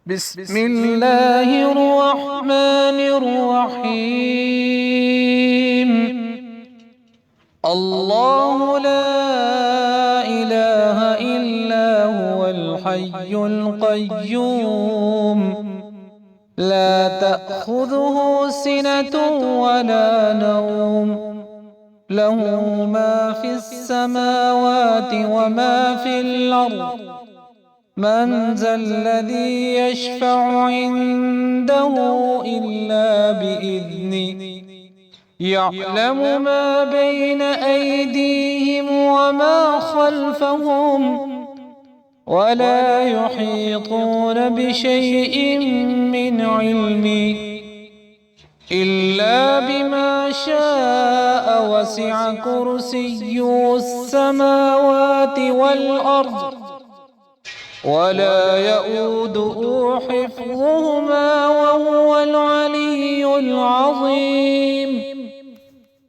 بسم الله الرحمن الرحيم. الله لا إله إلا هو الحي القيوم، لا تأخذه سنة ولا نوم، له ما في السماوات وما في الأرض. من ذا الذي يشفع عنده إلا بإذنه، يعلم ما بين أيديهم وما خلفهم، ولا يحيطون بشيء من علمه إلا بما شاء. وسع كرسيه السماوات والأرض، ولا يؤوده حفظهما وهو العلي العظيم.